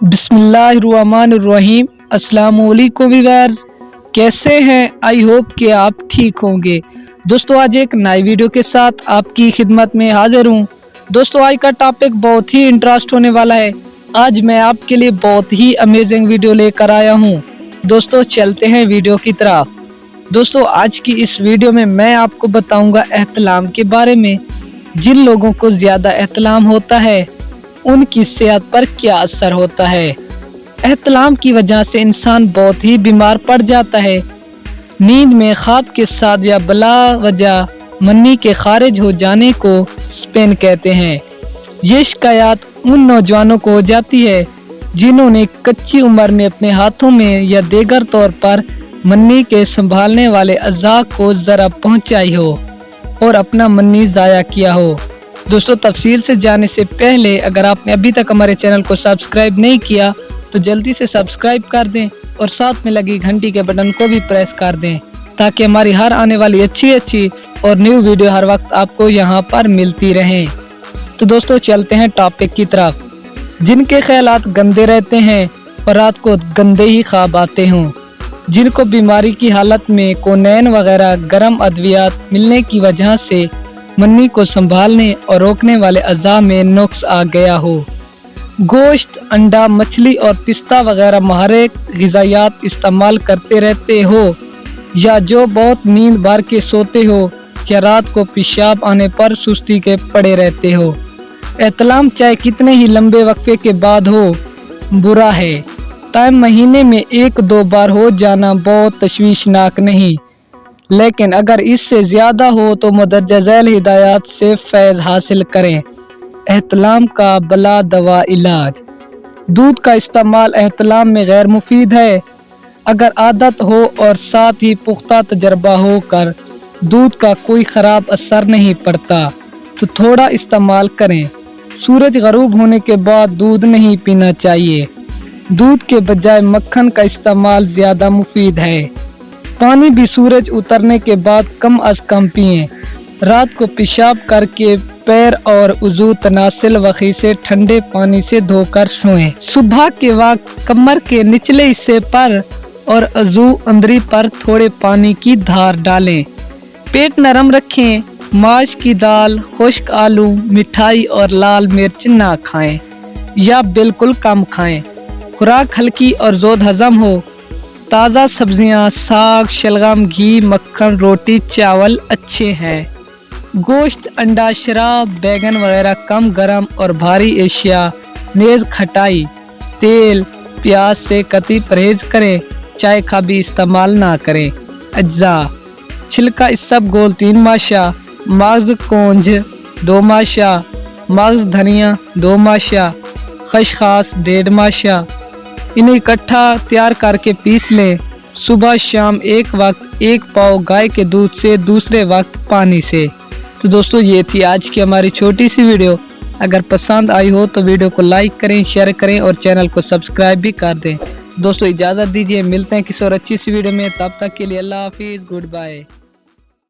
बिस्मिल्लाहिर्रहमानिर्रहीम। अस्सलाम वालेकुम व्यूअर्स, कैसे हैं? आई होप कि आप ठीक होंगे। दोस्तों आज एक नई वीडियो के साथ आपकी खिदमत में हाजिर हूं। दोस्तों आज का टॉपिक बहुत ही इंटरेस्ट होने वाला है। आज मैं आपके लिए बहुत ही अमेजिंग वीडियो लेकर आया हूं। दोस्तों चलते हैं वीडियो की तरफ। दोस्तों आज की इस वीडियो में मैं आपको बताऊंगा एहतलाम के बारे में। जिन लोगों को ज़्यादा एहतलाम होता है उनकी सेहत पर क्या असर होता है। एहतलाम की वजह से इंसान बहुत ही बीमार पड़ जाता है। नींद में ख्वाब के साथ या बला वजह मन्नी के खारिज हो जाने को स्पेन कहते हैं। ये शिकायत उन नौजवानों को हो जाती है जिन्होंने कच्ची उम्र में अपने हाथों में या दीगर तौर पर मन्नी के संभालने वाले अज़ा को ज़रा पहुंचाई हो और अपना मन्नी ज़ाया किया हो। दोस्तों तफसील से जाने से पहले अगर आपने अभी तक हमारे चैनल को सब्सक्राइब नहीं किया तो जल्दी से सब्सक्राइब कर दें और साथ में लगी घंटी के बटन को भी प्रेस कर दें ताकि हमारी हर आने वाली अच्छी और न्यू वीडियो हर वक्त आपको यहाँ पर मिलती रहें। तो दोस्तों चलते हैं टॉपिक की तरफ। जिनके ख्यालात गंदे रहते हैं और रात को गंदे ही ख्वाब आते हों, जिनको बीमारी की हालत में कोनैन वगैरह गर्म अद्वियात मिलने की वजह से मन्नी को संभालने और रोकने वाले अज़ा में नुक्स आ गया हो, गोश्त, अंडा, मछली और पिस्ता वगैरह महरक ग़िज़ायात इस्तेमाल करते रहते हो, या जो बहुत नींद भर के सोते हो, या रात को पेशाब आने पर सुस्ती के पड़े रहते हो। एहतलाम चाहे कितने ही लंबे वक्फे के बाद हो बुरा है। टाइम महीने में 1-2 बार हो जाना बहुत तशवीशनाक नहीं, लेकिन अगर इससे ज़्यादा हो तो मुदर्रजा झैल हिदायत से फैज़ हासिल करें। एहतलाम का बला दवा इलाज। दूध का इस्तेमाल एहतलाम में गैर मुफीद है। अगर आदत हो और साथ ही पुख्ता तजर्बा होकर दूध का कोई ख़राब असर नहीं पड़ता तो थोड़ा इस्तेमाल करें। सूरज गरूब होने के बाद दूध नहीं पीना चाहिए। दूध के बजाय मक्खन का इस्तेमाल ज़्यादा मुफीद है। पानी भी सूरज उतरने के बाद कम अज़ कम पिएं। रात को पेशाब करके पैर और उज़ू तनासिल वखी से ठंडे पानी से धोकर सोएं। सुबह के वक्त कमर के निचले हिस्से पर और उज़ू अंदरी पर थोड़े पानी की धार डालें। पेट नरम रखें। माश की दाल, खुश्क आलू, मिठाई और लाल मिर्च ना खाएं या बिल्कुल कम खाएं। खुराक हल्की और ज़ोद हज़म हो। ताज़ा सब्जियां, साग, शलगम, घी, मक्खन, रोटी, चावल अच्छे हैं। गोश्त, अंडा, शराब, बैगन वगैरह कम गरम और भारी एशिया, नेज़ खटाई, तेल, प्याज से कतई परहेज करें। चाय का भी इस्तेमाल ना करें। अज्जा छिलका इसबगोल 3 माशा, मगज़ कोंज 2 माशा, मगज़ धनिया 2 माशा, खसखस 1.5 माशा। इन्हें इकट्ठा तैयार करके पीस लें। सुबह शाम एक वक्त 1 पाव गाय के दूध से, दूसरे वक्त पानी से। तो दोस्तों ये थी आज की हमारी छोटी सी वीडियो। अगर पसंद आई हो तो वीडियो को लाइक करें, शेयर करें और चैनल को सब्सक्राइब भी कर दें। दोस्तों इजाज़त दीजिए, मिलते हैं किसी और अच्छी सी वीडियो में। तब तक के लिए अल्लाह हाफिज़, गुड बाय।